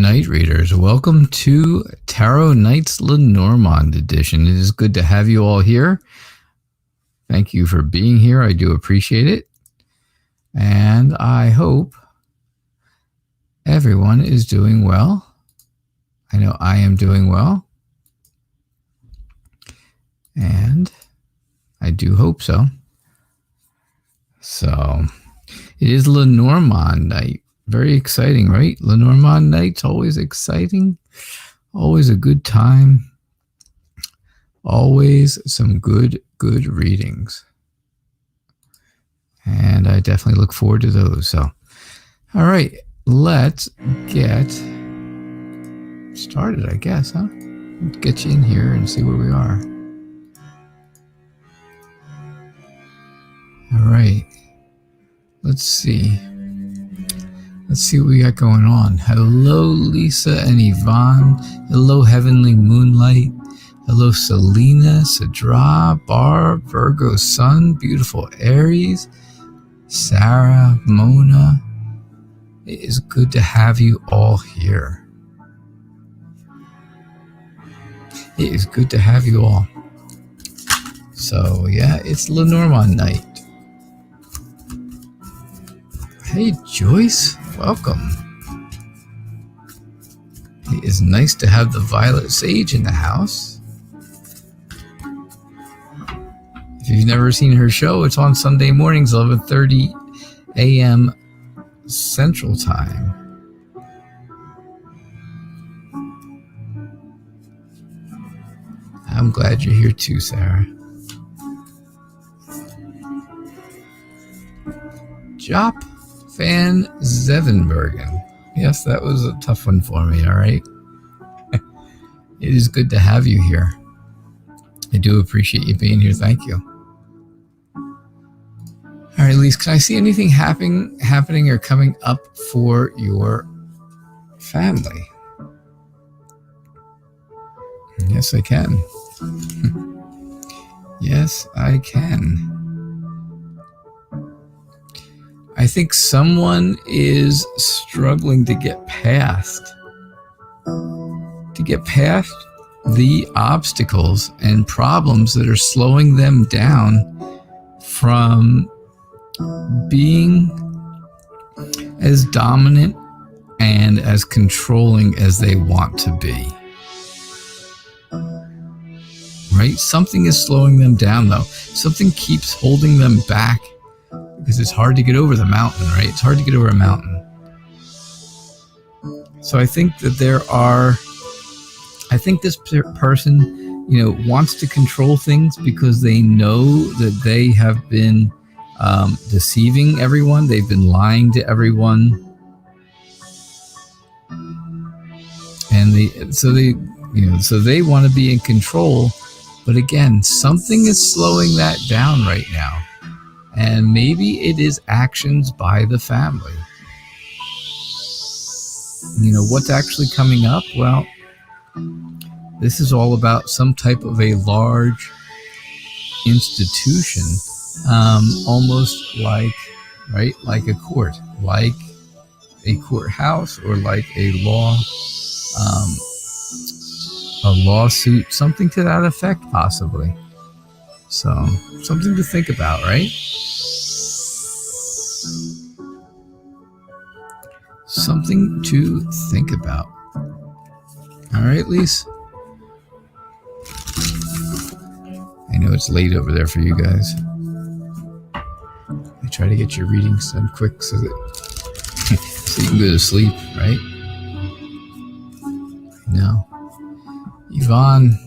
night readers, welcome to Tarot Nights Lenormand edition. It is good to have you all here. Thank you for being here. I do appreciate it. And I hope everyone is doing well. I know I am doing well. And I do hope so. So, it is Lenormand night. Very exciting, right? Lenormand night's always exciting. Always a good time. Always some good readings. And I definitely look forward to those. So, all right, let's get started, I guess, huh? Let's get you in here and see where we are. All right. Let's see. Let's see what we got going on. Hello, Lisa and Yvonne. Hello, Heavenly Moonlight. Hello, Selena, Sadra, Barb, Virgo Sun, beautiful Aries, Sarah, Mona. It is good to have you all here. It is good to have you all. So, yeah, it's Lenormand night. Hey, Joyce. Welcome. It is nice to have the Violet Sage in the house. If you've never seen her show, it's on Sunday mornings, 11:30 a.m. Central Time. I'm glad you're here too, Sarah. Jop Van Zevenbergen. Yes, that was a tough one for me, all right? It is good to have you here. I do appreciate you being here. Thank you. All right, Lise, can I see anything happening or coming up for your family? Yes, I can. Yes, I can. I think someone is struggling to get past the obstacles and problems that are slowing them down from being as dominant and as controlling as they want to be. Right? Something is slowing them down, though. Something keeps holding them back. Because it's hard to get over the mountain, right? It's hard to get over a mountain. So I think that I think this person, wants to control things because they know that they have been deceiving everyone. They've been lying to everyone. And so they want to be in control. But again, something is slowing that down right now. And maybe it is actions by the family. What's actually coming up? Well, this is all about some type of a large institution, almost like a court, like a courthouse or like a lawsuit, something to that effect, possibly. So, something to think about, right? Something to think about. All right, Lise? I know it's late over there for you guys. I try to get your readings done quick so you can go to sleep, right? No. Yvonne,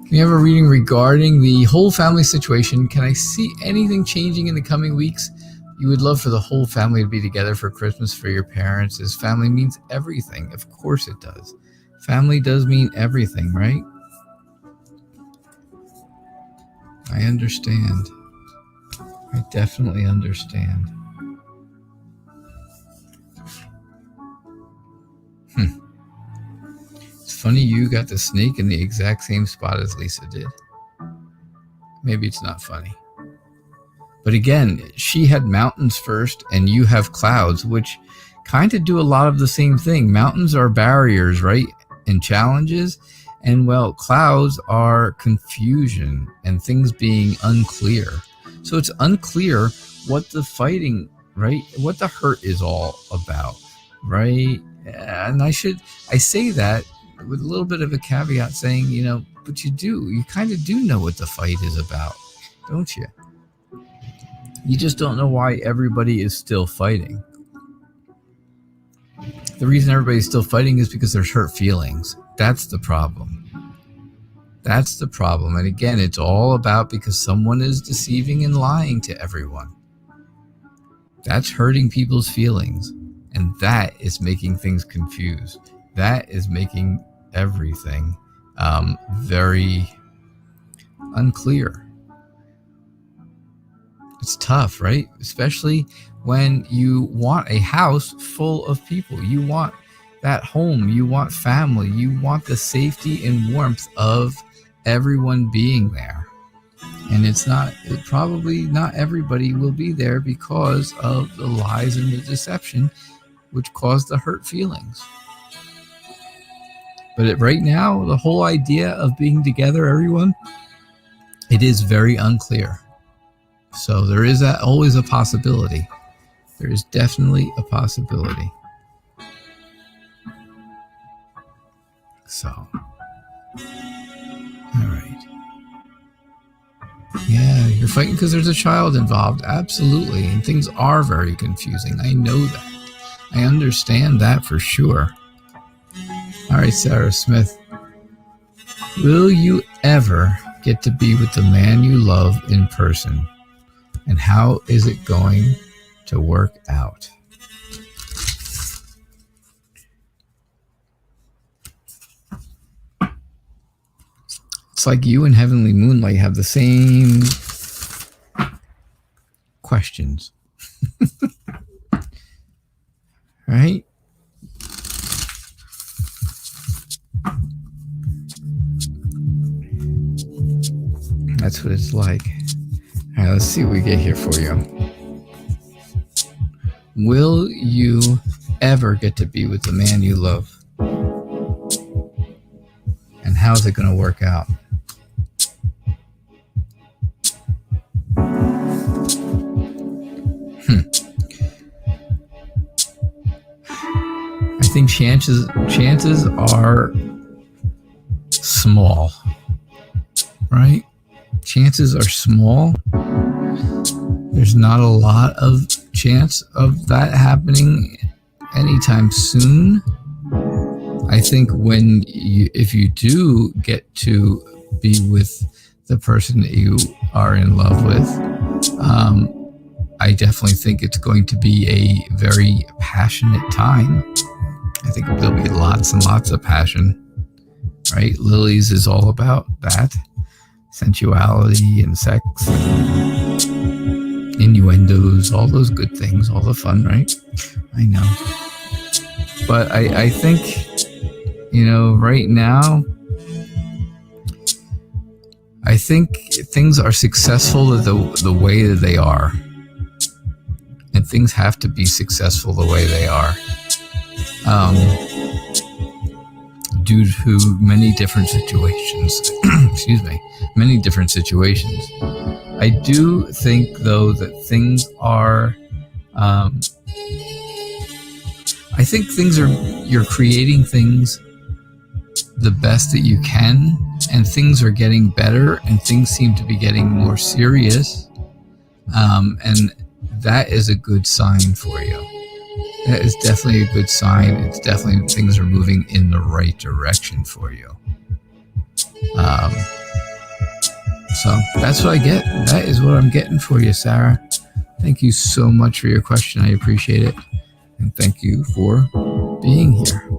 can you have a reading regarding the whole family situation? Can I see anything changing in the coming weeks? You would love for the whole family to be together for Christmas for your parents. As family means everything. Of course it does. Family does mean everything, right? I understand. I definitely understand. It's funny you got the snake in the exact same spot as Lisa did. Maybe it's not funny. But again, she had mountains first and you have clouds, which kind of do a lot of the same thing. Mountains are barriers, right? And challenges. And well, clouds are confusion and things being unclear. So it's unclear what the fighting, right? What the hurt is all about, right? And I say that with a little bit of a caveat saying, but you kind of do know what the fight is about, don't you? You just don't know why everybody is still fighting. The reason everybody's still fighting is because there's hurt feelings. That's the problem. That's the problem. And again, it's all about because someone is deceiving and lying to everyone. That's hurting people's feelings. And that is making things confused. That is making everything very unclear. It's tough, right? Especially when you want a house full of people. You want that home. You want family. You want the safety and warmth of everyone being there. And probably not everybody will be there because of the lies and the deception, which caused the hurt feelings. But right now, the whole idea of being together, everyone, it is very unclear. So there is always a possibility. There is definitely a possibility. So, all right. Yeah, you're fighting because there's a child involved. Absolutely. And things are very confusing. I know that. I understand that for sure. All right, Sarah Smith. Will you ever get to be with the man you love in person? And how is it going to work out? It's like you and Heavenly Moonlight have the same questions. Right? That's what it's like. All right, let's see what we get here for you. Will you ever get to be with the man you love? And how's it going to work out? I think chances are small, right? Chances are small. There's not a lot of chance of that happening anytime soon. I think if you do get to be with the person that you are in love with, I definitely think it's going to be a very passionate time. I think there'll be lots and lots of passion, right? Lilies is all about that. Sensuality and sex and innuendos, all those good things, all the fun, right? I know. But I think, right now, I think things are successful the way that they are. And things have to be successful the way they are. Due to many different situations. Excuse me. Many different situations. I do think, though, that things are... I think you're creating things the best that you can, and things are getting better, and things seem to be getting more serious. And that is a good sign for you. That is definitely a good sign. It's definitely things are moving in the right direction for you. So that's what I get. That is what I'm getting for you, Sarah. Thank you so much for your question. I appreciate it. And thank you for being here.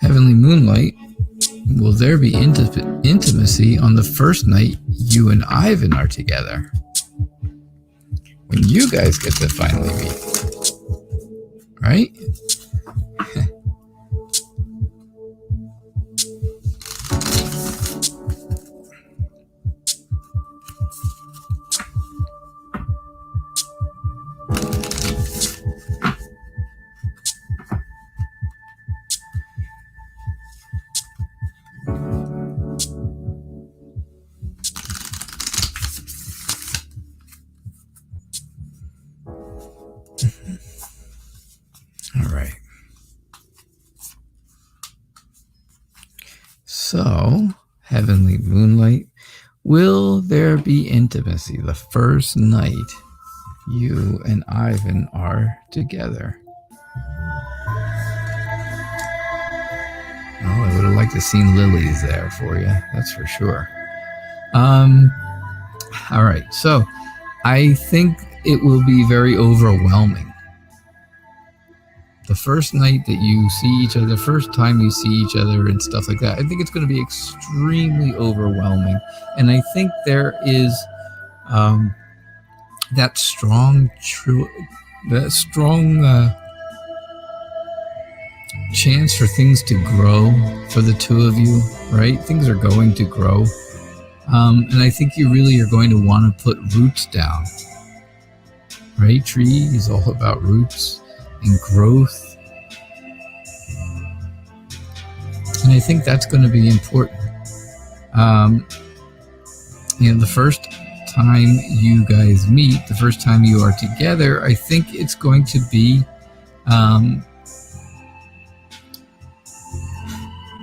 Heavenly Moonlight, will there be intimacy on the first night you and Ivan are together? When you guys get to finally meet. Right? All right. So, Heavenly Moonlight, will there be intimacy the first night you and Ivan are together? Oh, I would have liked to have seen lilies there for you. That's for sure. All right. So I think it will be very overwhelming. The first night that you see each other, the first time you see each other and stuff like that, I think it's going to be extremely overwhelming. And I think there is that strong chance for things to grow for the two of you, right? Things are going to grow. And I think you really are going to want to put roots down, right? Tree is all about roots and growth. And I think that's going to be important. The first time you guys meet, the first time you are together, I think it's going to be,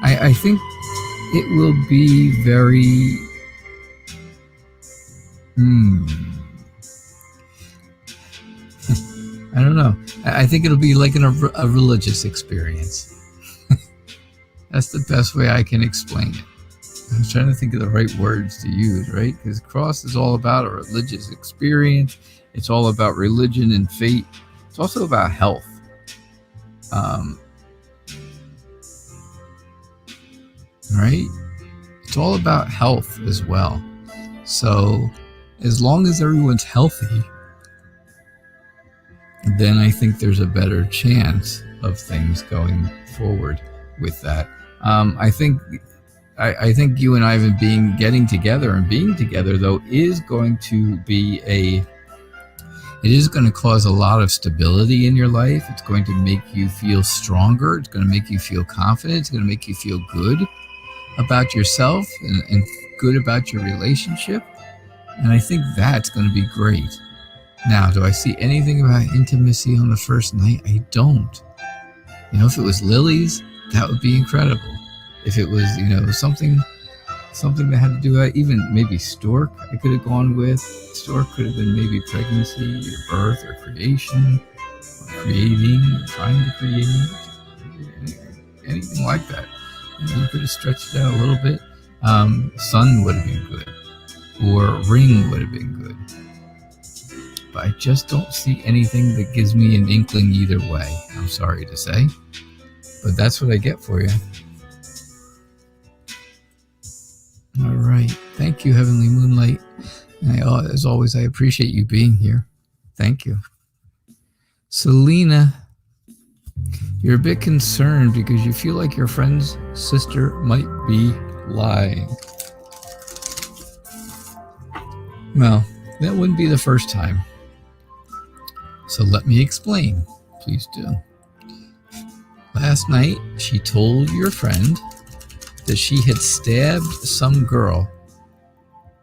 I think it will be very, I don't know. I think it'll be like a religious experience. That's the best way I can explain it. I was trying to think of the right words to use, right? Because cross is all about a religious experience. It's all about religion and fate. It's also about health. Right? It's all about health as well. So as long as everyone's healthy, then I think there's a better chance of things going forward with that. I think you and Ivan getting together and being together, though, is going to be it is going to cause a lot of stability in your life. It's going to make you feel stronger. It's going to make you feel confident. It's going to make you feel good about yourself and good about your relationship. And I think that's going to be great. Now, do I see anything about intimacy on the first night? I don't. If it was lilies, that would be incredible. If it was, something that had to do with even maybe stork, I could have gone with. Stork could have been maybe pregnancy or birth or creation or creating or trying to create, anything like that. You could have stretched it out a little bit. Sun would have been good, or ring would have been good. But I just don't see anything that gives me an inkling either way. I'm sorry to say, but that's what I get for you. All right. Thank you, Heavenly Moonlight. And as always, I appreciate you being here. Thank you. Selena, you're a bit concerned because you feel like your friend's sister might be lying. Well, that wouldn't be the first time. So let me explain. Please do. Last night, she told your friend that she had stabbed some girl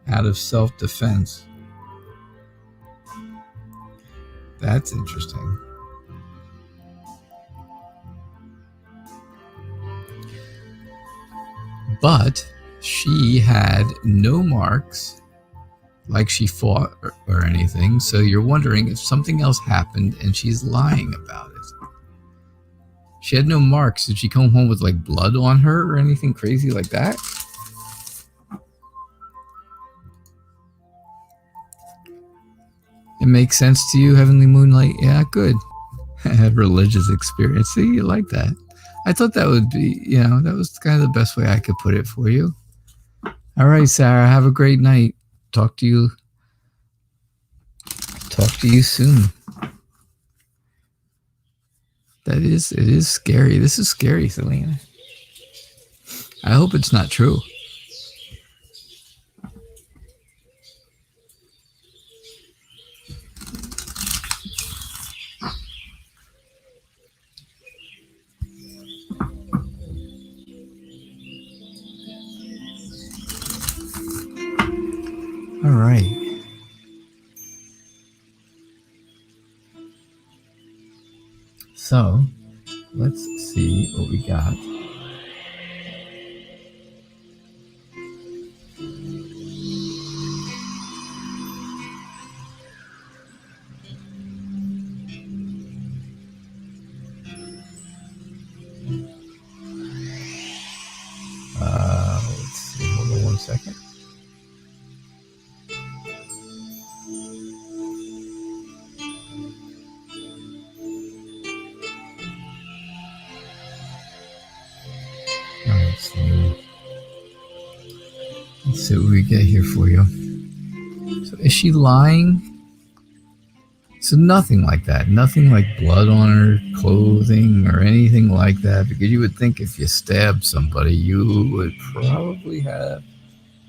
out of self-defense. That's interesting. But she had no marks, like she fought or anything, so you're wondering if something else happened and she's lying about it. She had no marks. Did she come home with like blood on her or anything crazy like that? It makes sense to you, Heavenly Moonlight? Yeah, good. Religious experience. See, you like that. I thought that would be, that was kind of the best way I could put it for you. All right, Sarah, have a great night. Talk to you soon. It is scary. This is scary, Selena. I hope it's not true. All right. So, Let's see what we got. Let's see. Hold on 1 second. Let's see what we get here for you. So is she lying? So nothing like that. Nothing like blood on her clothing or anything like that. Because you would think if you stabbed somebody, you would probably have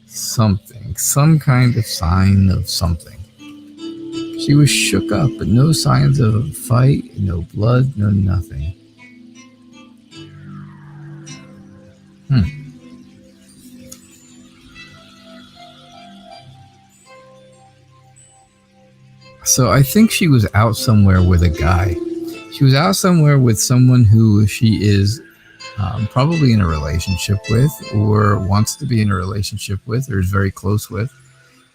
something. Some kind of sign of something. She was shook up, but no signs of a fight, no blood, no nothing. So I think she was out somewhere with a guy. She was out somewhere with someone who she is probably in a relationship with, or wants to be in a relationship with, or is very close with.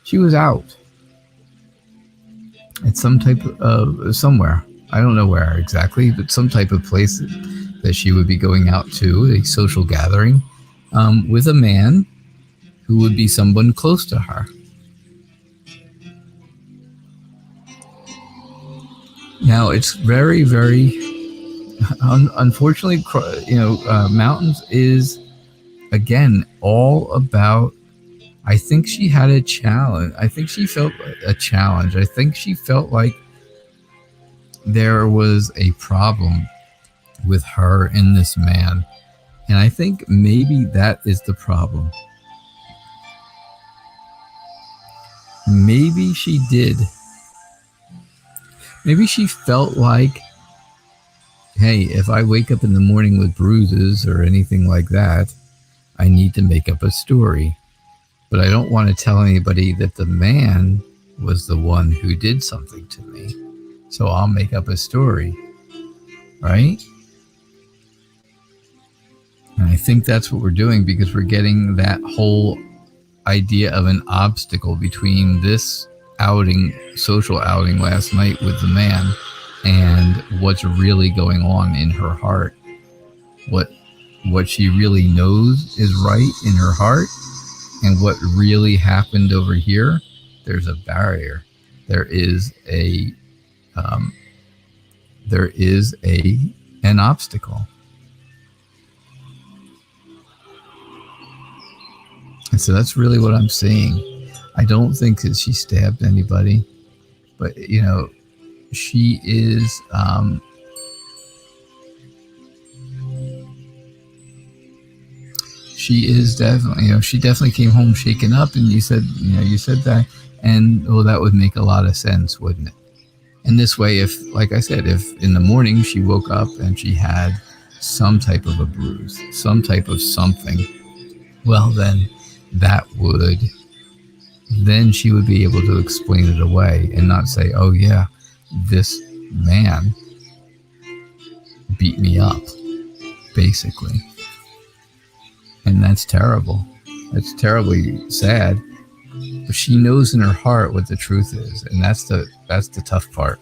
She was out at some type of somewhere. I don't know where exactly, but some type of place that she would be going out to, a social gathering, with a man who would be someone close to her. Now, it's very, very, unfortunately, Mountains is, again, all about, I think she had a challenge. I think she felt a challenge. I think she felt like there was a problem with her and this man. And I think maybe that is the problem. Maybe she did. Maybe she felt like, hey, if I wake up in the morning with bruises or anything like that, I need to make up a story. But I don't want to tell anybody that the man was the one who did something to me. So I'll make up a story. Right? And I think that's what we're doing, because we're getting that whole idea of an obstacle between this social outing last night with the man and what's really going on in her heart. What she really knows is right in her heart, and what really happened over here, there's a barrier. There is an obstacle. And so that's really what I'm seeing. I don't think that she stabbed anybody, but she is definitely, she definitely came home shaken up, and you said that, and that would make a lot of sense, wouldn't it? And this way, if, like I said, if in the morning she woke up and she had some type of a bruise, some type of something, well, then she would be able to explain it away and not say, oh yeah, this man beat me up, basically. And that's terrible. That's terribly sad. But she knows in her heart what the truth is, and that's the tough part.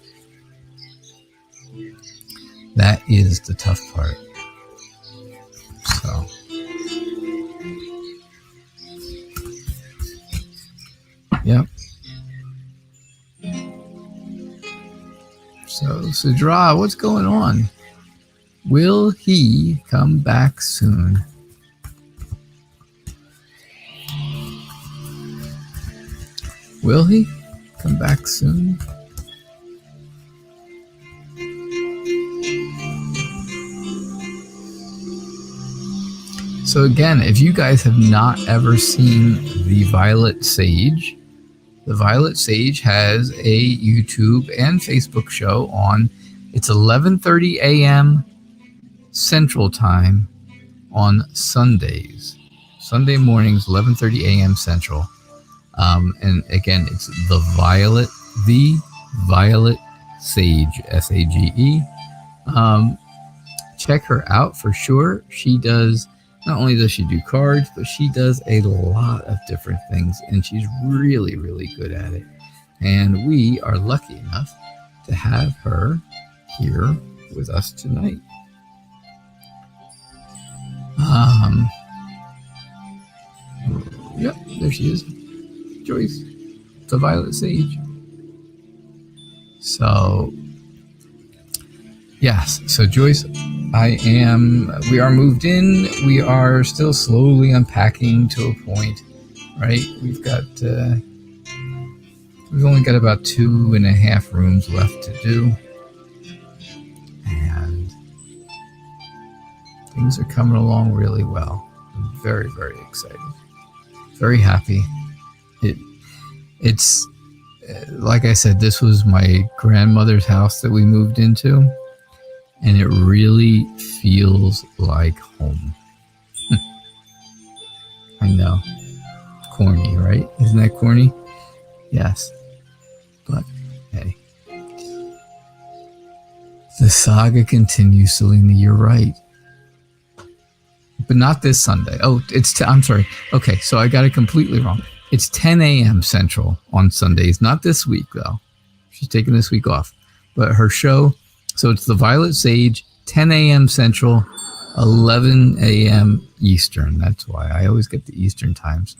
That is the tough part. So yep. So Sidra, what's going on? Will he come back soon? Will he come back soon? So again, if you guys have not ever seen the Violet Sage, the Violet Sage has a YouTube and Facebook show on. It's 11:30 a.m. Central Time on Sundays. Sunday mornings, 11:30 a.m. Central. And again, it's the Violet Sage, S-A-G-E. check her out for sure. She does, not only does she do cards, but she does a lot of different things, and she's really, really good at it. And we are lucky enough to have her here with us tonight. Yep, there she is. Joyce, the Violet Sage. So, yes. So Joyce, we are moved in. We are still slowly unpacking to a point, right? We've only got about 2.5 rooms left to do. And things are coming along really well. I'm very, very excited. Very happy. It's like I said, this was my grandmother's house that we moved into, and it really feels like home. I know. Corny, right? Isn't that corny? Yes. But hey. The saga continues, Selena. You're right. But not this Sunday. Oh, I'm sorry. Okay, so I got it completely wrong. It's 10 a.m. Central on Sundays. Not this week, though. She's taking this week off. But her show, so it's the Violet Sage, 10 a.m. Central, 11 a.m. Eastern. That's why I always get the Eastern times.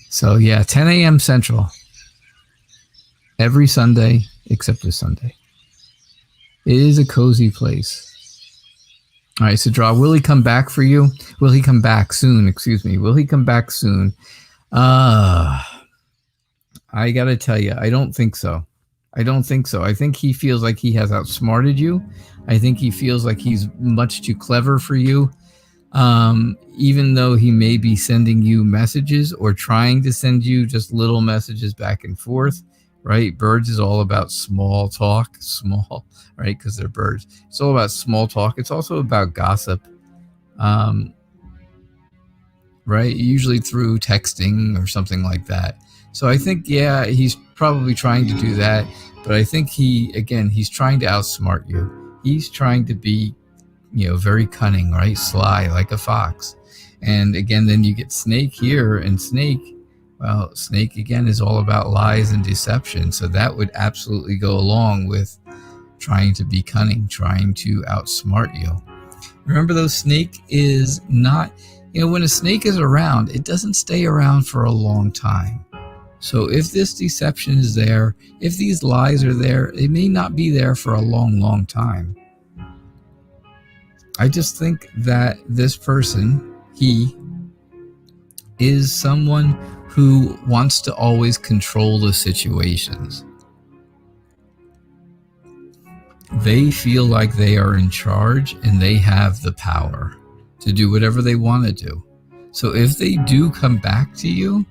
So, yeah, 10 a.m. Central. Every Sunday, except this Sunday. It is a cozy place. All right, so Draw, will he come back for you? Will he come back soon? Excuse me. Will he come back soon? I got to tell you, I don't think so. I think he feels like he has outsmarted you. I think he feels like he's much too clever for you. Even though he may be sending you messages or trying to send you just little messages back and forth, right? Birds is all about small talk, right? Because they're birds. It's all about small talk. It's also about gossip, right? Usually through texting or something like that. So I think, yeah, he's probably trying to do that. But I think he's trying to outsmart you. He's trying to be, very cunning, right? Sly, like a fox. And again, then you get Snake here, and Snake, again, is all about lies and deception. So that would absolutely go along with trying to be cunning, trying to outsmart you. Remember, though, Snake is not, when a snake is around, it doesn't stay around for a long time. So if this deception is there, if these lies are there, it may not be there for a long, long time. I just think that this person, he is someone who wants to always control the situations. They feel like they are in charge and they have the power to do whatever they want to do. So if they do come back to you,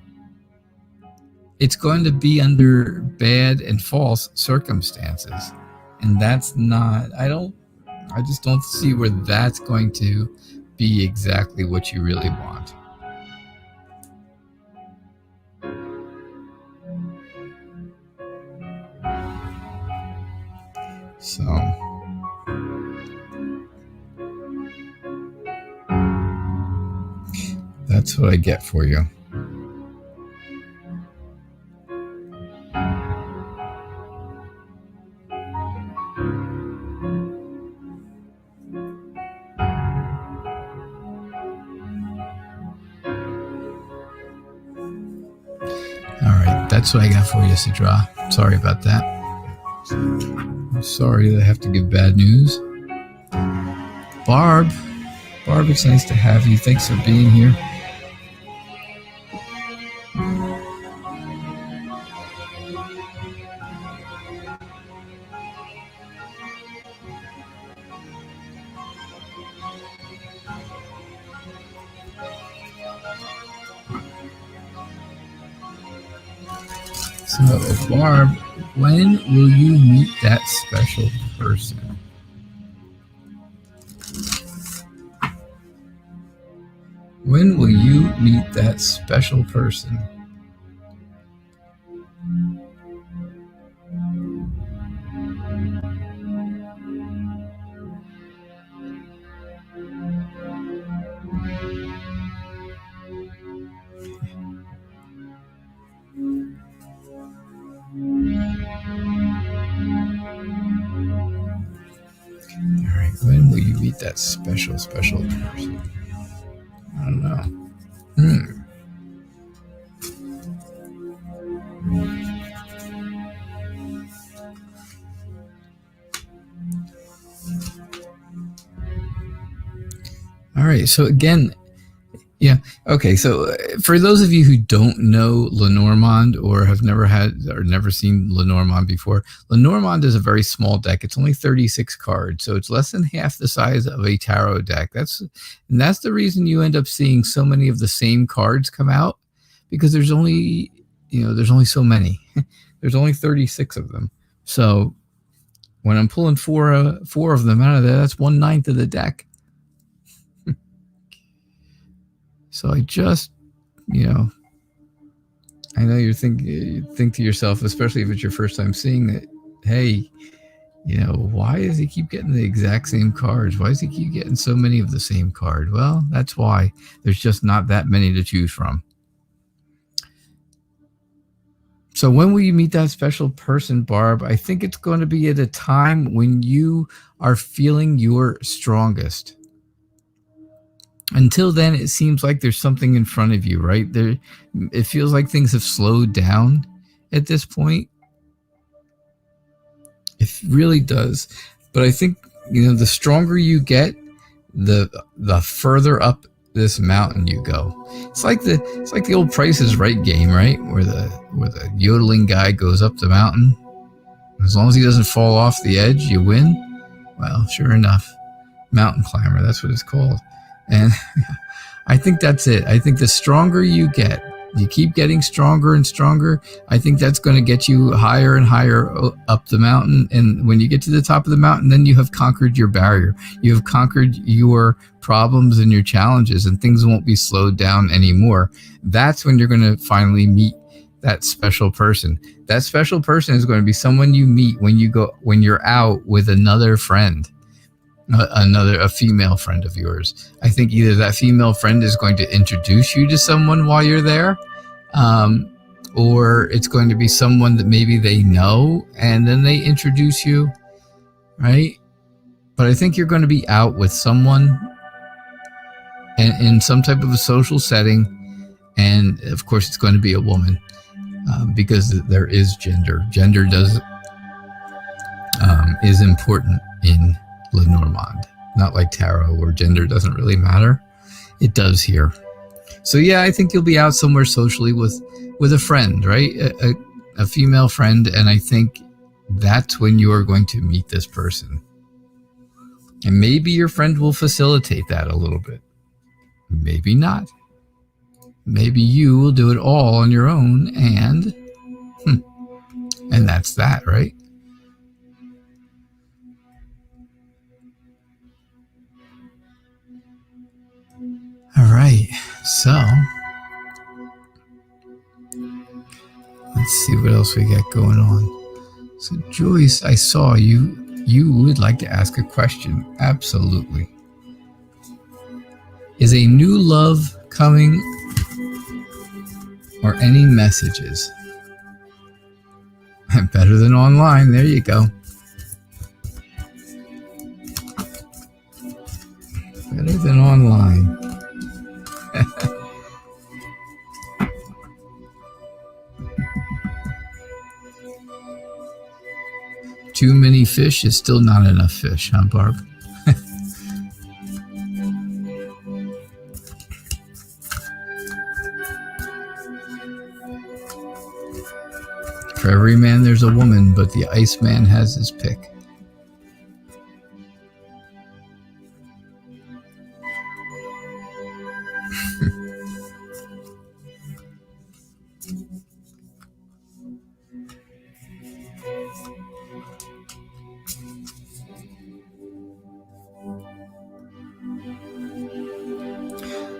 it's going to be under bad and false circumstances. And that's not, I just don't see where that's going to be exactly what you really want. So that's what I get for you. That's what I got for you, Sidra. Sorry about that. I'm sorry that I have to give bad news. Barb, it's nice to have you. Thanks for being here. So, Barb, when will you meet that special person? When will you meet that special person? will you meet that special person? I don't know. All right, so again, yeah, okay, so for those of you who don't know Lenormand or have never seen Lenormand before, Lenormand is a very small deck. It's only 36 cards, so it's less than half the size of a tarot deck. That's the reason you end up seeing so many of the same cards come out, because there's only so many. There's only 36 of them. So when I'm pulling four of them out of there, that's 1/9 of the deck. So I just, I know you think to yourself, especially if it's your first time seeing it, hey, why does he keep getting the exact same cards? Why does he keep getting so many of the same card? Well, that's why. There's just not that many to choose from. So when will you meet that special person, Barb? I think it's going to be at a time when you are feeling your strongest. Until then, it seems like there's something in front of you, right? It feels like things have slowed down at this point. It really does. But I think, the stronger you get, the further up this mountain you go. It's like the old Price is Right game, right? Where the yodeling guy goes up the mountain. As long as he doesn't fall off the edge, you win. Well, sure enough, mountain climber, that's what it's called. And I think that's it. I think the stronger you get, you keep getting stronger and stronger. I think that's going to get you higher and higher up the mountain. And when you get to the top of the mountain, then you have conquered your barrier. You have conquered your problems and your challenges, and things won't be slowed down anymore. That's when you're going to finally meet that special person. That special person is going to be someone you meet when you're out with another friend. A female friend of yours. I think either that female friend is going to introduce you to someone while you're there, or it's going to be someone that maybe they know and then they introduce you, right? But I think you're going to be out with someone and in some type of a social setting, and of course it's going to be a woman, because there is gender. Gender is important in Lenormand, not like tarot where gender doesn't really matter. It does here. So yeah, I think you'll be out somewhere socially with a friend, right? A female friend, and I think that's when you are going to meet this person. And maybe your friend will facilitate that a little bit. Maybe not. Maybe you will do it all on your own, and that's that, right? All right, so let's see what else we got going on. So Joyce, I saw you would like to ask a question. Absolutely. Is a new love coming, or any messages? Better than online. There you go. Better than online. Too many fish is still not enough fish, huh, Barb? For every man there's a woman, but the Iceman has his pick.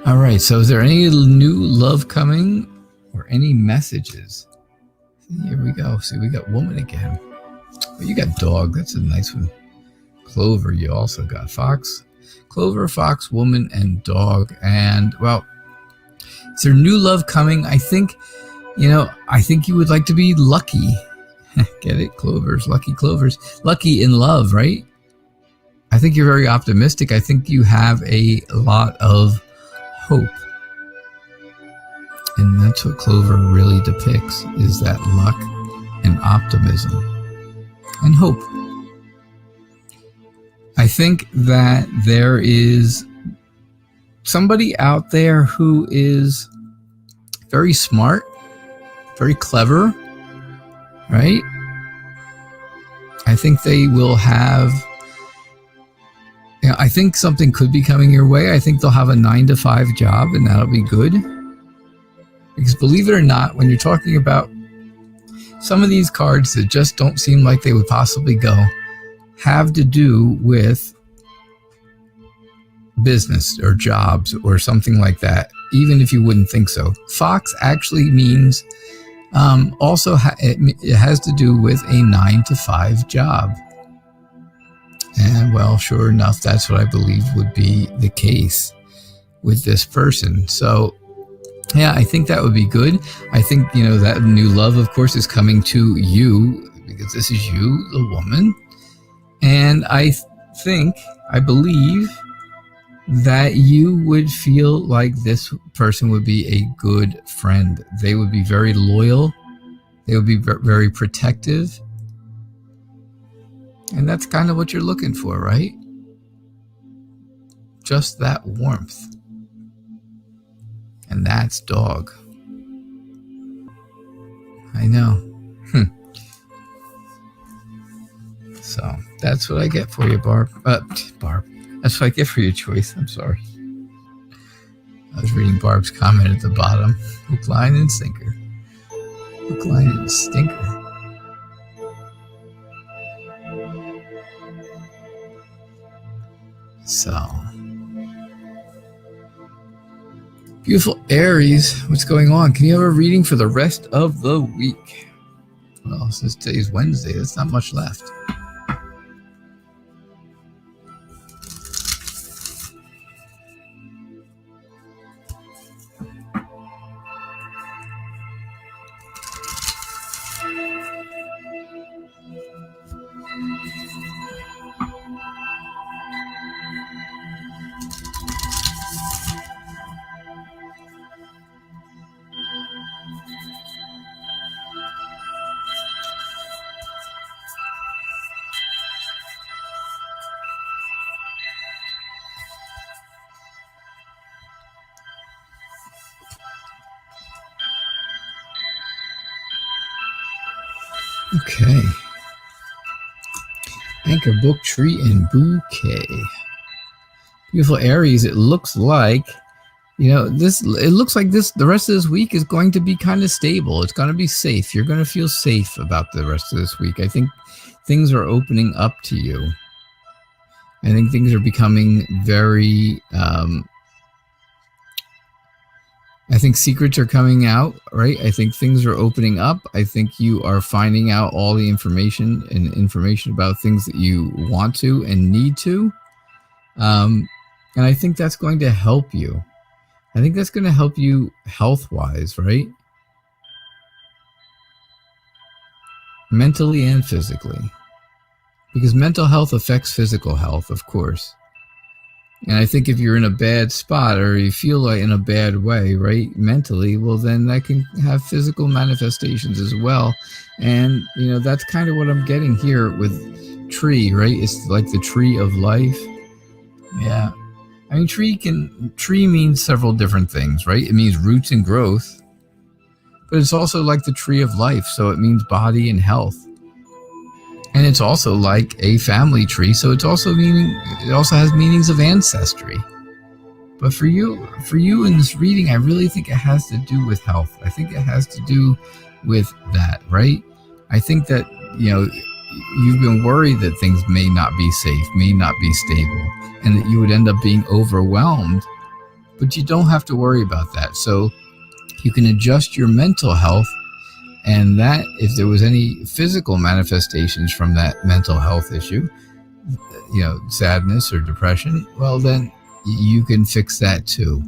All right, so is there any new love coming or any messages? Here we go. See, we got woman again. Oh, you got dog. That's a nice one. Clover, you also got fox. Clover, fox, woman, and dog. And, well, is there new love coming? I think you would like to be lucky. Get it? Clovers, lucky clovers. Lucky in love, right? I think you're very optimistic. I think you have a lot of hope. And that's what Clover really depicts, is that luck and optimism and hope. I think that there is somebody out there who is very smart, very clever, right? I think they will have, I think something could be coming your way. I think they'll have a 9-to-5 job, and that'll be good. Because believe it or not, when you're talking about some of these cards that just don't seem like they would possibly go, have to do with business or jobs or something like that, even if you wouldn't think so. Fox actually means also it has to do with a 9-to-5 job. And well, sure enough, that's what I believe would be the case with this person. So yeah, I think that would be good. I think, that new love, of course, is coming to you, because this is you, the woman. And I believe that you would feel like this person would be a good friend. They would be very loyal. They would be very protective. And that's kind of what you're looking for, right? Just that warmth. And that's dog. I know. So that's what I get for you, Barb. Barb. That's what I get for your choice. I'm sorry. I was reading Barb's comment at the bottom. Hook, line, and sinker. Hook, line, and stinker. So, beautiful Aries, what's going on? Can you have a reading for the rest of the week? Well, since today's Wednesday, there's not much left. Okay. Anchor, book, tree, and bouquet. Beautiful Aries, it looks like, the rest of this week is going to be kind of stable. It's going to be safe. You're going to feel safe about the rest of this week. I think things are opening up to you. I think things are becoming very, I think secrets are coming out, right? I think things are opening up. I think you are finding out all the information about things that you want to and need to. And I think that's going to help you. I think that's going to help you health-wise, right? Mentally and physically. Because mental health affects physical health, of course. And I think if you're in a bad spot or you feel like in a bad way, right, mentally, well, then that can have physical manifestations as well. And, that's kind of what I'm getting here with tree, right? It's like the tree of life. Yeah. I mean, tree means several different things, right? It means roots and growth, but it's also like the tree of life. So it means body and health. And it's also like a family tree, so it also has meanings of ancestry. But for you in this reading, I really think it has to do with health. I think it has to do with that, right? I think that, you've been worried that things may not be safe, may not be stable, and that you would end up being overwhelmed. But you don't have to worry about that. So you can adjust your mental health. And that, if there was any physical manifestations from that mental health issue, sadness or depression, well, then you can fix that too.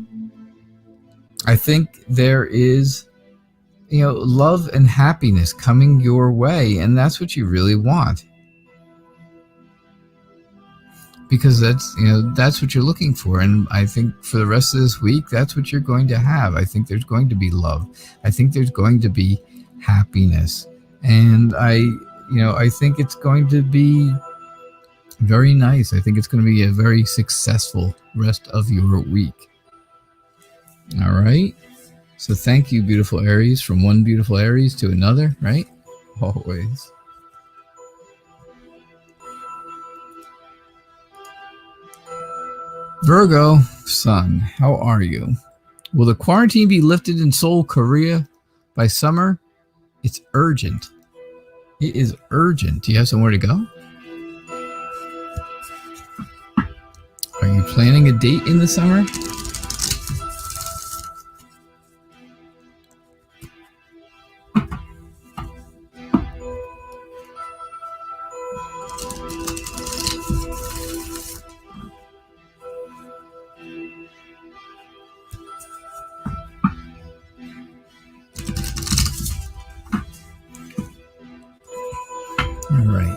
I think there is, love and happiness coming your way, and that's what you really want. because that's what you're looking for. And I think for the rest of this week, that's what you're going to have. I think there's going to be love. I think there's going to be happiness. And I think it's going to be very nice. I think it's going to be a very successful rest of your week. All right. So thank you, beautiful Aries, from one beautiful Aries to another, right? Always. Virgo Sun, how are you? Will the quarantine be lifted in Seoul, Korea by summer? It's urgent. It is urgent. Do you have somewhere to go? Are you planning a date in the summer?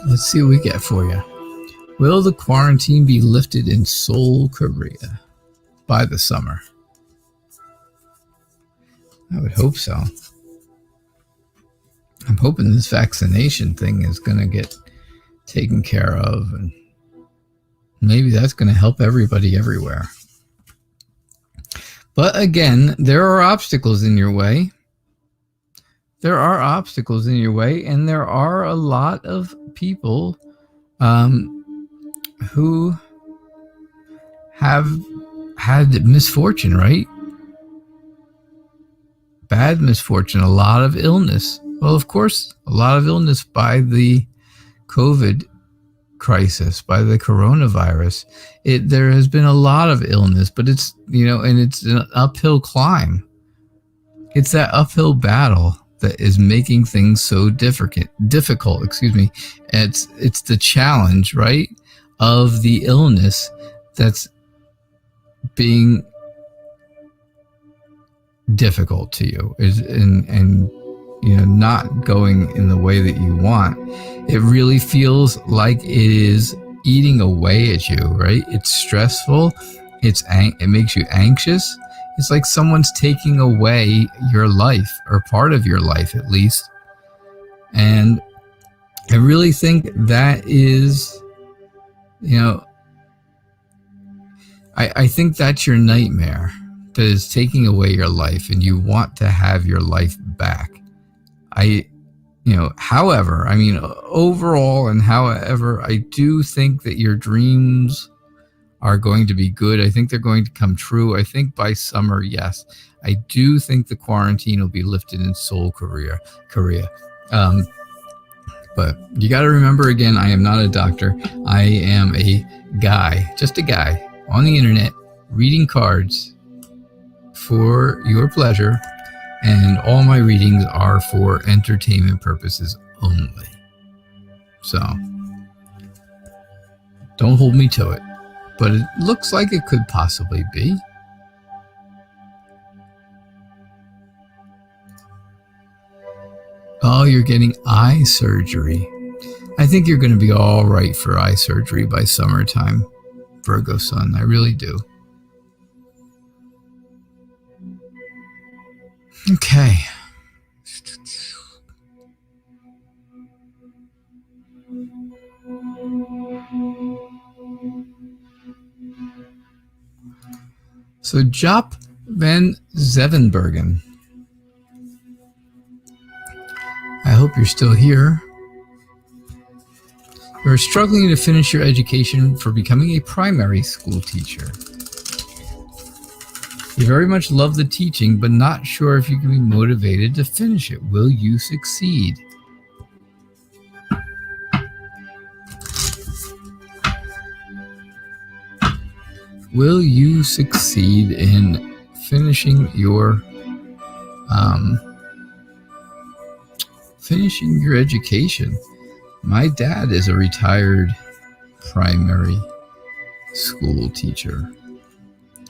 Let's see what we get for you. Will the quarantine be lifted in Seoul, Korea by the summer? I would hope so. I'm hoping this vaccination thing is going to get taken care of, and maybe that's going to help everybody everywhere. But again, there are obstacles in your way. There are obstacles in your way, and there are a lot of people who have had misfortune, right? Bad misfortune, a lot of illness. Well, of course, a lot of illness by the COVID crisis, by the coronavirus. There has been a lot of illness, but it's, and it's an uphill climb. It's that uphill battle that is making things so difficult. It's the challenge, right, of the illness that's being difficult to you, and not going in the way that you want. It really feels like it is eating away at you, right? It's stressful. It makes you anxious. It's like someone's taking away your life, or part of your life at least. And I really think that is, I think that's your nightmare, that is taking away your life, and you want to have your life back. However, overall, and however, I do think that your dreams are going to be good. I think they're going to come true. I think by summer, yes. I do think the quarantine will be lifted in Seoul, Korea. But you got to remember, again, I am not a doctor. I am a guy, just a guy on the internet, reading cards for your pleasure. And all my readings are for entertainment purposes only. So don't hold me to it. But it looks like it could possibly be. Oh, you're getting eye surgery. I think you're going to be all right for eye surgery by summertime, Virgo Sun. I really do. Okay. So Jop van Zevenbergen. I hope you're still here. You're struggling to finish your education for becoming a primary school teacher. You very much love the teaching, but not sure if you can be motivated to finish it. Will you succeed? Will you succeed in finishing your education? My dad is a retired primary school teacher,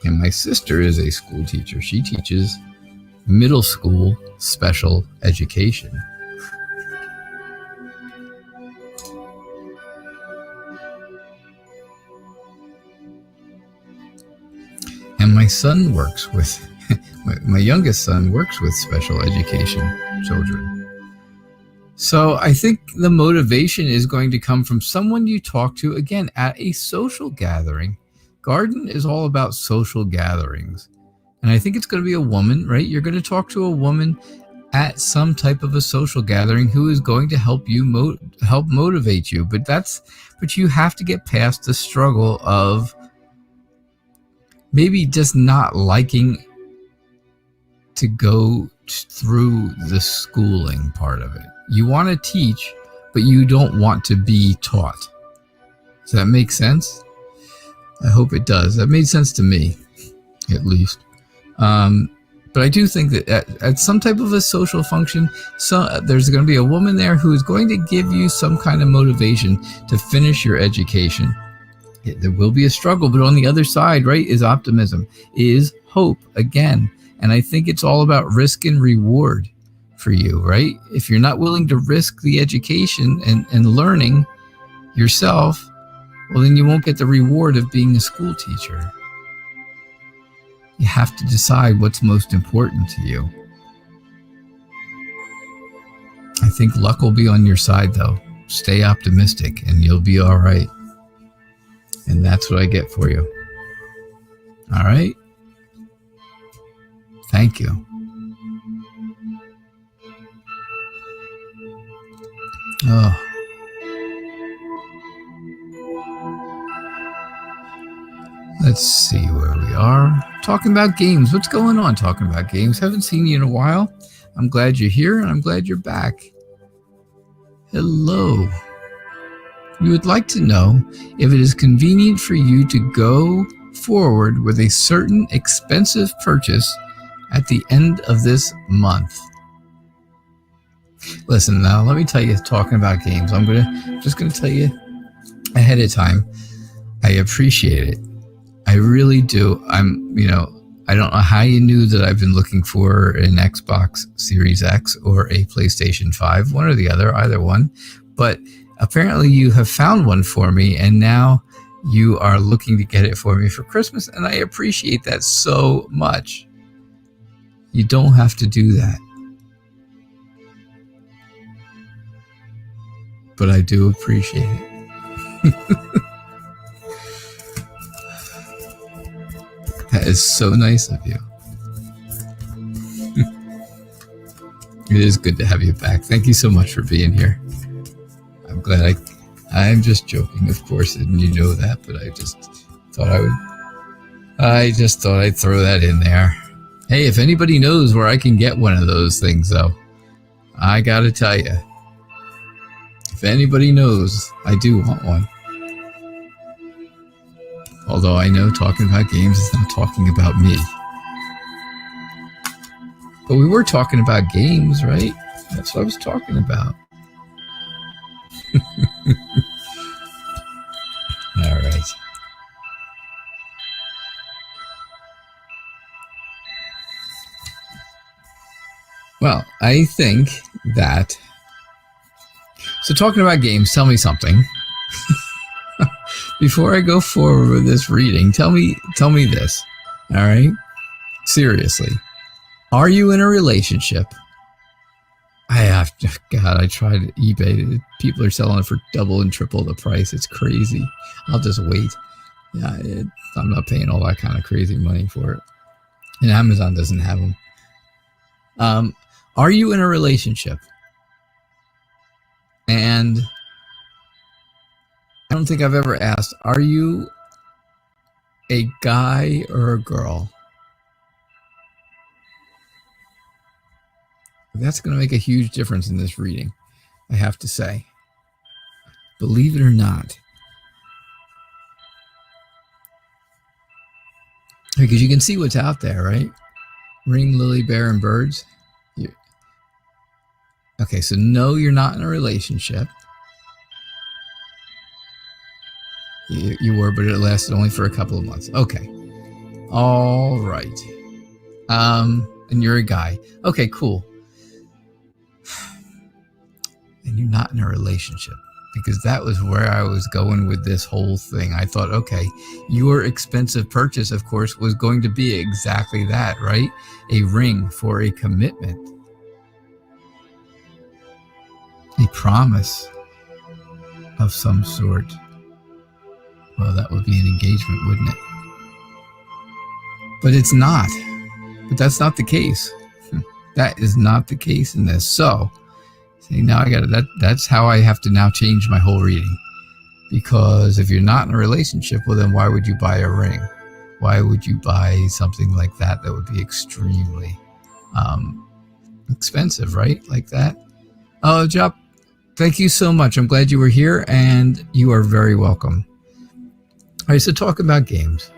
and my sister is a school teacher. She teaches middle school special education. And my son works with, my youngest son works with special education children. So I think the motivation is going to come from someone you talk to, again, at a social gathering. Garden is all about social gatherings. And I think it's going to be a woman, right? You're going to talk to a woman at some type of a social gathering who is going to help you help motivate you. But you have to get past the struggle of maybe just not liking to go through the schooling part of it. You want to teach, but you don't want to be taught. Does that make sense? I hope it does. That made sense to me, at least. But I do think that at some type of a social function, there's going to be a woman there who is going to give you some kind of motivation to finish your education. There will be a struggle, but on the other side, right, is optimism, is hope again. And I think it's all about risk and reward for you, right? If you're not willing to risk the education and learning yourself, well, then you won't get the reward of being a school teacher. You have to decide what's most important to you. I think luck will be on your side, though. Stay optimistic and you'll be all right. And that's what I get for you. All right? Thank you. Oh. Let's see where we are. Talking about games. What's going on talking about games? Haven't seen you in a while. I'm glad you're here and I'm glad you're back. Hello. You would like to know if it is convenient for you to go forward with a certain expensive purchase at the end of this month. Listen, now let me tell you, talking about games, I'm just gonna tell you ahead of time, I appreciate it. I really do. I don't know how you knew that I've been looking for an Xbox Series X or a PlayStation 5, one or the other, either one. But apparently you have found one for me, and now you are looking to get it for me for Christmas, and I appreciate that so much. You don't have to do that. But I do appreciate it. That is so nice of you. It is good to have you back. Thank you so much for being here. I'm glad I'm just joking, of course, and you know that, but I just thought I'd throw that in there. Hey, if anybody knows where I can get one of those things, though, I gotta tell you, if anybody knows, I do want one. Although I know talking about games is not talking about me. But we were talking about games, right? That's what I was talking about. All right. Well, I think that... So talking about games, tell me something. Before I go forward with this reading, tell me this, all right? Seriously, are you in a relationship? I tried eBay. People are selling it for double and triple the price. It's crazy. I'll just wait. Yeah, I'm not paying all that kind of crazy money for it. And Amazon doesn't have them. Are you in a relationship? And I don't think I've ever asked, are you a guy or a girl? That's going to make a huge difference in this reading, I have to say. Believe it or not. Because you can see what's out there, right? Ring, lily, bear, and birds. Okay, so no, you're not in a relationship. You were, but it lasted only for a couple of months. Okay. All right. And you're a guy. Okay, cool. And you're not in a relationship. because that was where I was going with this whole thing. I thought, okay, your expensive purchase, of course, was going to be exactly that, right? A ring for a commitment, a promise of some sort. Well, that would be an engagement, wouldn't it? But it's not. But that's not the case. That is not the case in this. So, see, now I got to, that's how I have to now change my whole reading. Because if you're not in a relationship, well, then why would you buy a ring? Why would you buy something like that that would be extremely expensive, right? Like that. Oh, Jop, thank you so much. I'm glad you were here, and you are very welcome. All right, so talk about games.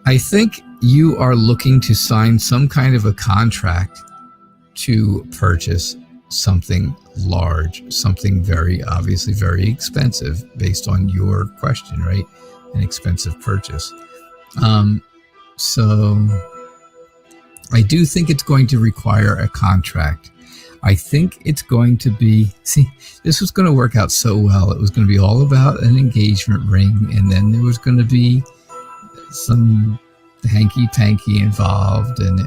I think you are looking to sign some kind of a contract to purchase something large, something very obviously very expensive based on your question, right? An expensive purchase. So I do think it's going to require a contract. I think it's going to be, see, this was going to work out so well. It was going to be all about an engagement ring, and then there was going to be some hanky-panky involved, and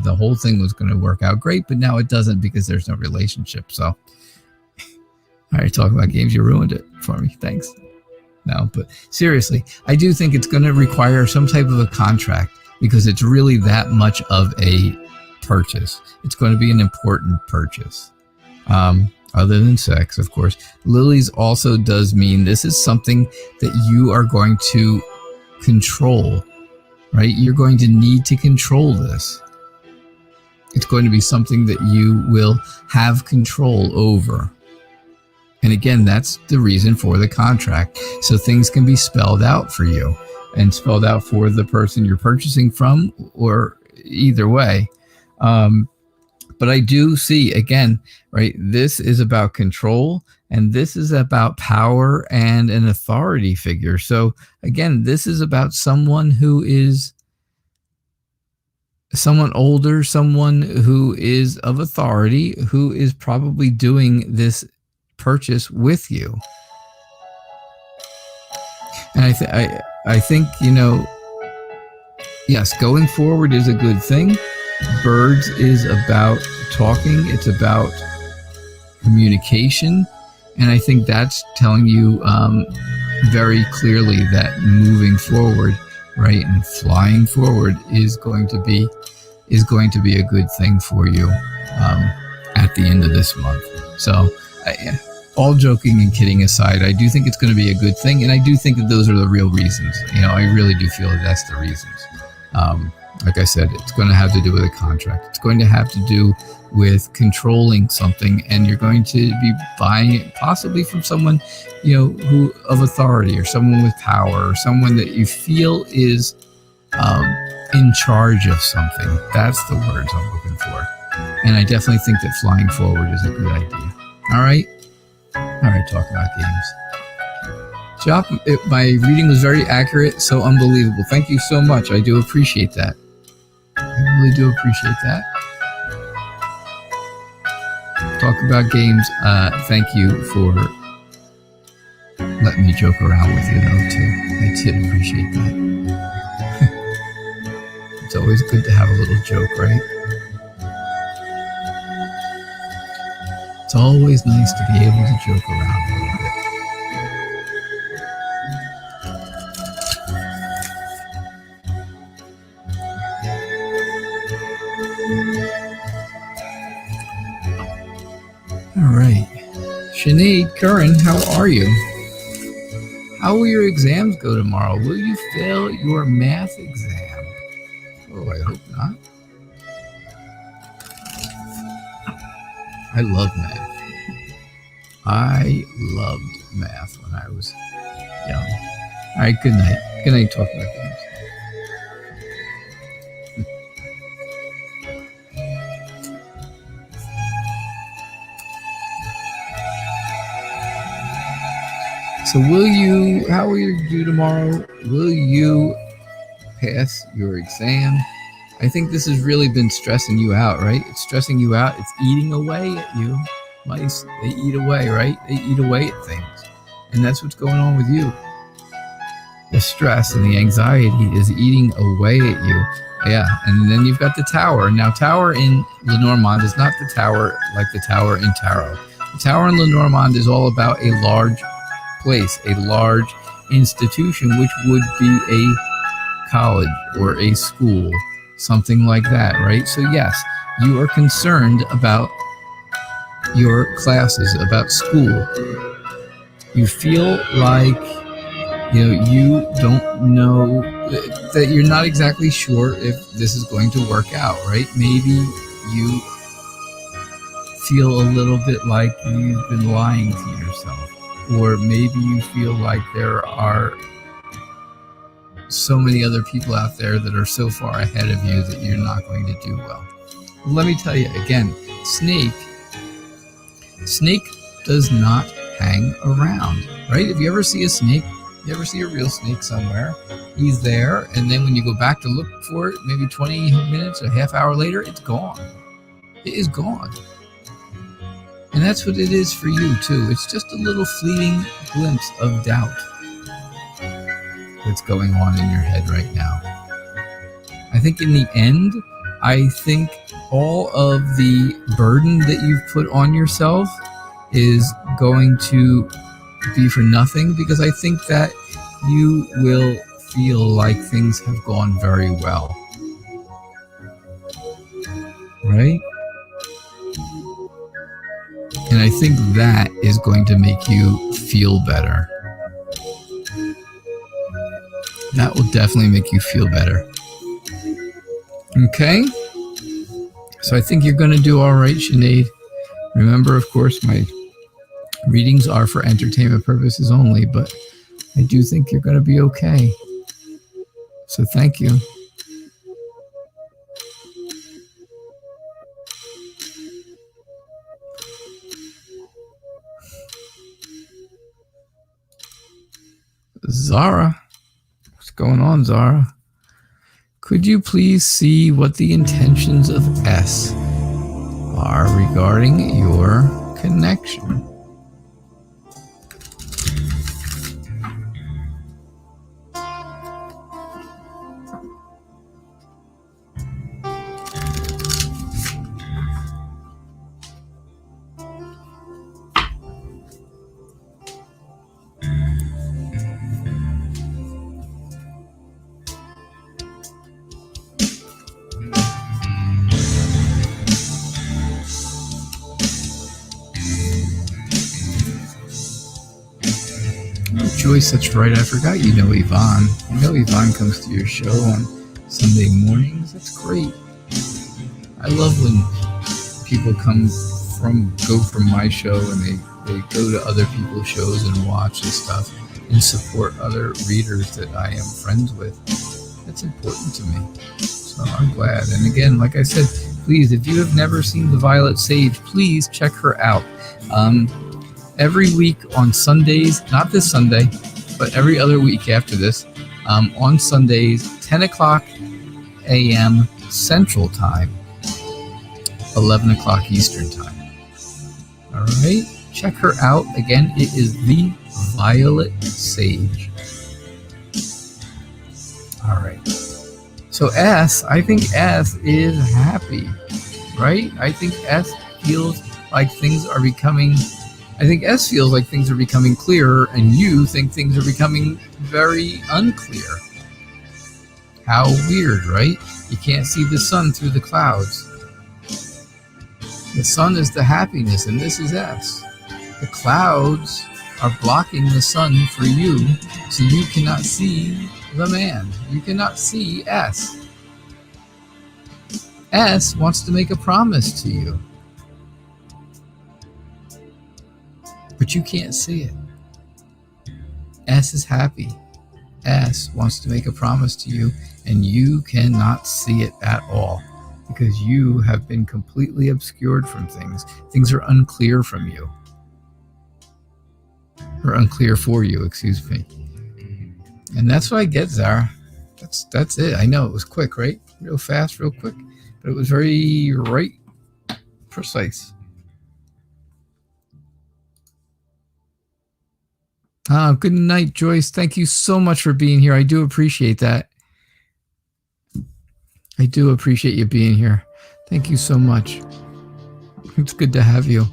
the whole thing was going to work out great, but now it doesn't because there's no relationship. So, all right, talking about games, you ruined it for me. Thanks. No, but seriously, I do think it's going to require some type of a contract because it's really that much of a purchase. It's going to be an important purchase. Other than sex, of course. Lilies also does mean this is something that you are going to control, right? You're going to need to control this. It's going to be something that you will have control over. And again, that's the reason for the contract. So things can be spelled out for you and spelled out for the person you're purchasing from, or either way. But I do see, again, right, this is about control, and this is about power and an authority figure. So again, this is about someone who is someone older, someone who is of authority, who is probably doing this purchase with you. And I think, yes, going forward is a good thing. Birds is about talking. It's about communication. And I think that's telling you very clearly that moving forward, right, and flying forward is going to be a good thing for you at the end of this month. So all joking and kidding aside, I do think it's going to be a good thing. And I do think that those are the real reasons. I really do feel that that's the reasons. Like I said, it's going to have to do with a contract. It's going to have to do with controlling something, and you're going to be buying it possibly from someone, who of authority, or someone with power, or someone that you feel is in charge of something. That's the words I'm looking for. And I definitely think that flying forward is a good idea. All right, talk about games. Jop, my reading was very accurate, so unbelievable. Thank you so much. I do appreciate that. I really do appreciate that. Talk about games. Thank you for letting me joke around with you, though, too. I did appreciate that. It's always good to have a little joke, right? It's always nice to be able to joke around a little bit. All right. Sinead Curran, how are you? How will your exams go tomorrow? Will you fail your math exam? Oh, I hope not. I love math. I loved math when I was young. All right, good night. Good night, talk about games. So how will you do tomorrow? Will you pass your exam? I think this has really been stressing you out, right? It's stressing you out. It's eating away at you. Mice, they eat away, right? They eat away at things. And that's what's going on with you. The stress and the anxiety is eating away at you. Yeah, and then you've got the tower. Now, tower in Lenormand is not the tower like the tower in tarot. The tower in Lenormand is all about a large place, a large institution, which would be a college or a school, something like that, right? So yes, you are concerned about your classes, about school. You feel like you don't know, that you're not exactly sure if this is going to work out, right? Maybe you feel a little bit like you've been lying to yourself, or maybe you feel like there are so many other people out there that are so far ahead of you that you're not going to do well. Let me tell you again, Snake does not hang around, right? If you ever see a snake, you ever see a real snake somewhere, he's there, and then when you go back to look for it, maybe 20 minutes or a half hour later, it's gone. It is gone. And that's what it is for you too. It's just a little fleeting glimpse of doubt that's going on in your head right now. I think in the end, I think all of the burden that you've put on yourself is going to be for nothing, because I think that you will feel like things have gone very well. Right? And I think that is going to make you feel better. That will definitely make you feel better. Okay? So I think you're going to do all right, Sinead. Remember, of course, my readings are for entertainment purposes only, but I do think you're going to be okay. So thank you. Zara. What's going on, Zara? Could you please see what the intentions of S are regarding your connection? Joyce, that's right. I forgot you know Yvonne. I know Yvonne comes to your show on Sunday mornings. That's great. I love when people go from my show and they go to other people's shows and watch and stuff and support other readers that I am friends with. That's important to me. So I'm glad. And again, like I said, please, if you have never seen The Violet Sage, please check her out. Every week on Sundays, not this Sunday, but every other week after this, on Sundays, 10 o'clock a.m. Central Time, 11 o'clock Eastern Time. All right, check her out. Again, it is The Violet Sage. All right. So S, I think S is happy, right? I think S feels like things are becoming... I think S feels like things are becoming clearer, and you think things are becoming very unclear. How weird, right? You can't see the sun through the clouds. The sun is the happiness, and this is S. The clouds are blocking the sun for you, so you cannot see the man. You cannot see S. S wants to make a promise to you, but you can't see it. S is happy. S wants to make a promise to you, and you cannot see it at all because you have been completely obscured from things. Things are unclear from you. Or unclear for you, excuse me. And that's what I get, Zara. That's it. I know it was quick, right? Real fast, real quick. But it was very precise. Good night, Joyce. Thank you so much for being here. I do appreciate that. I do appreciate you being here. Thank you so much. It's good to have you.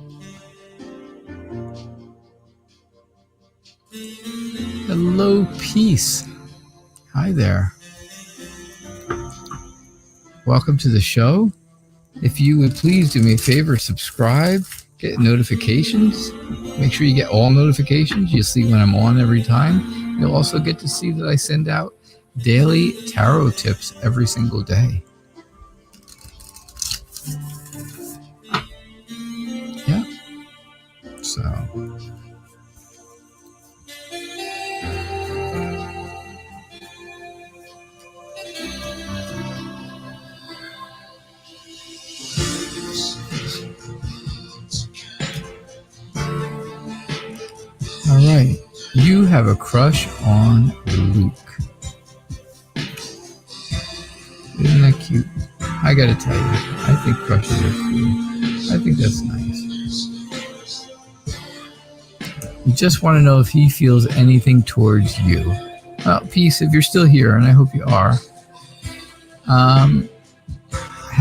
Hello, Peace. Hi there. Welcome to the show. If you would please do me a favor, subscribe, get notifications. Make sure you get all notifications. You'll see when I'm on every time. You'll also get to see that I send out daily tarot tips every single day. Yeah. So. All right. You have a crush on Luke. Isn't that cute? I gotta tell you, I think crushes are cool. I think that's nice. You just want to know if he feels anything towards you. Well, Peace, if you're still here, and I hope you are, have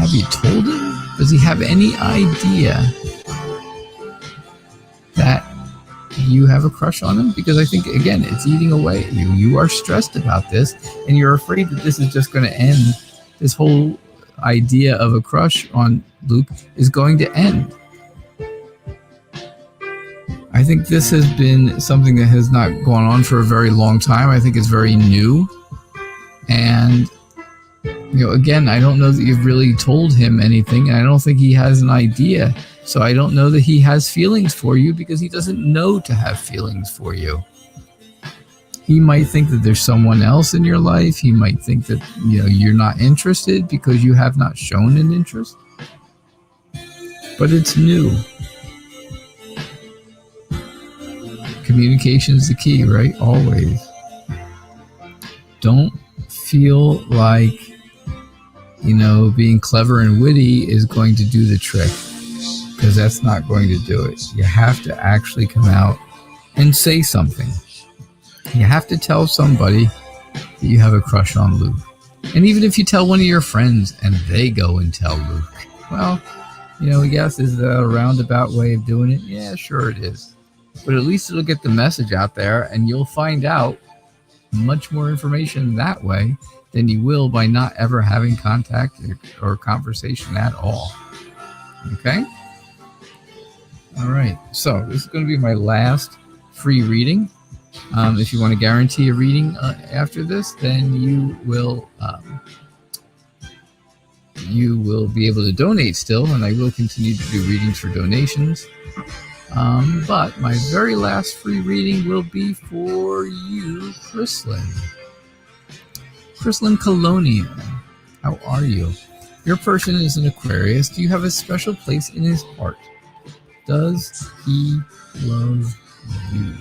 you told him? Does he have any idea that you have a crush on him? Because I think, again, it's eating away at you. You are stressed about this, and you're afraid that this is just going to end. This whole idea of a crush on Luke is going to end. I think this has been something that has not gone on for a very long time. I think it's very new. And, again, I don't know that you've really told him anything, and I don't think he has an idea. So I don't know that he has feelings for you because he doesn't know to have feelings for you. He might think that there's someone else in your life. He might think that, you're not interested because you have not shown an interest. But it's new. Communication is the key, right? Always. Don't feel like, being clever and witty is going to do the trick, because that's not going to do it. You have to actually come out and say something. You have to tell somebody that you have a crush on Luke. And even if you tell one of your friends and they go and tell Luke, well, yes, is that a roundabout way of doing it? Yeah, sure it is. But at least it'll get the message out there, and you'll find out much more information that way than you will by not ever having contact or conversation at all. Okay? All right. So this is going to be my last free reading. If you want to guarantee a reading after this, then you will be able to donate still, and I will continue to do readings for donations. But my very last free reading will be for you, Chrislyn. Chrislyn Colonian, how are you? Your person is an Aquarius. Do you have a special place in his heart? Does he love you?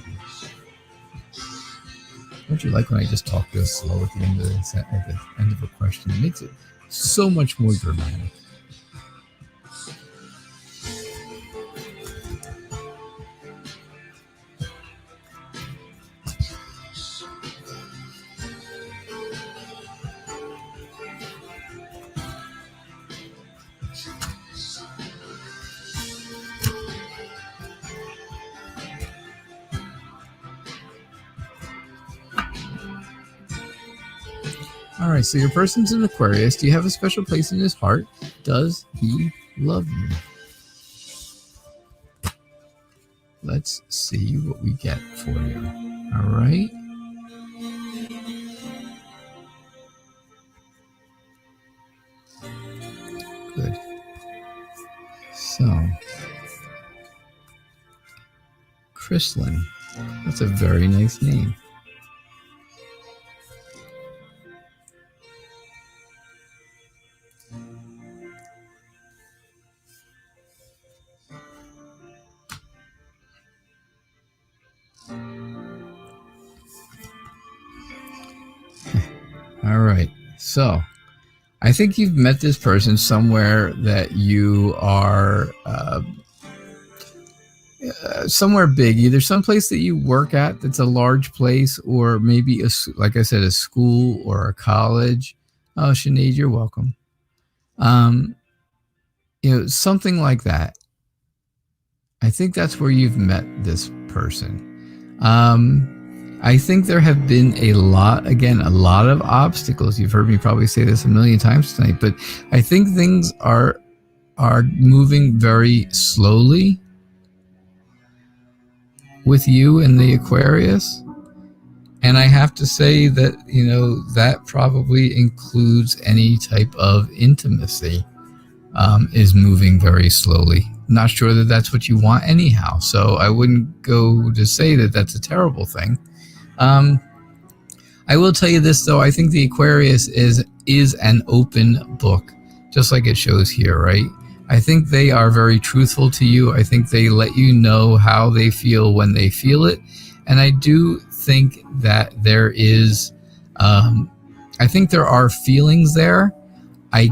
Don't you like when I just talk real slow at the end of a question? It makes it so much more dramatic. All right, so your person's an Aquarius. Do you have a special place in his heart? Does he love you? Let's see what we get for you. All right. Good. So, Chrislyn. That's a very nice name. All right. So, I think you've met this person somewhere that you are somewhere big, either someplace that you work at that's a large place, or maybe like I said, a school or a college. Oh, Sinead, you're welcome. Something like that. I think that's where you've met this person. I think there have been a lot of obstacles. You've heard me probably say this a million times tonight, but I think things are moving very slowly with you and the Aquarius. And I have to say that, that probably includes any type of intimacy, is moving very slowly. Not sure that that's what you want anyhow. So I wouldn't go to say that that's a terrible thing. I will tell you this, though. I think the Aquarius is an open book, just like it shows here, right? I think they are very truthful to you. I think they let you know how they feel when they feel it. And I do think that there is, I think there are feelings there. I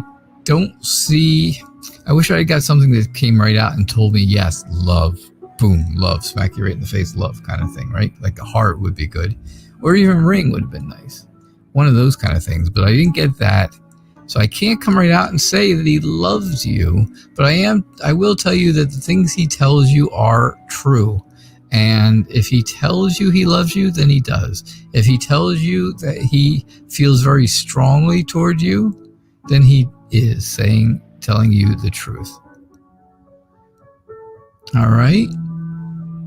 wish I got something that came right out and told me, yes, love, boom, love, smack you right in the face, love kind of thing, right? Like a heart would be good. Or even ring would have been nice. One of those kind of things. But I didn't get that. So I can't come right out and say that he loves you. But I will tell you that the things he tells you are true. And if he tells you he loves you, then he does. If he tells you that he feels very strongly toward you, then he is telling you the truth. All right.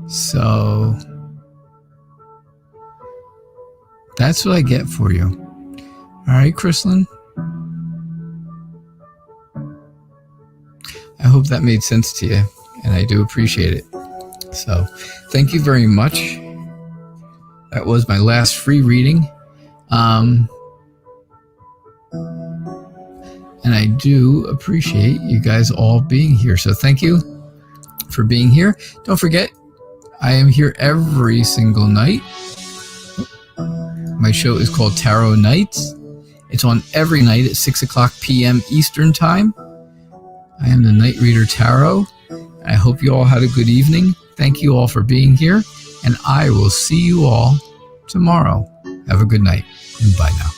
So that's what I get for you. All right, Chrislyn. I hope that made sense to you, and I do appreciate it. So thank you very much. That was my last free reading. And I do appreciate you guys all being here. So thank you for being here. Don't forget, I am here every single night. My show is called Tarot Nights. It's on every night at 6 o'clock p.m. Eastern Time. I am the Night Reader Tarot. I hope you all had a good evening. Thank you all for being here, and I will see you all tomorrow. Have a good night, and bye now.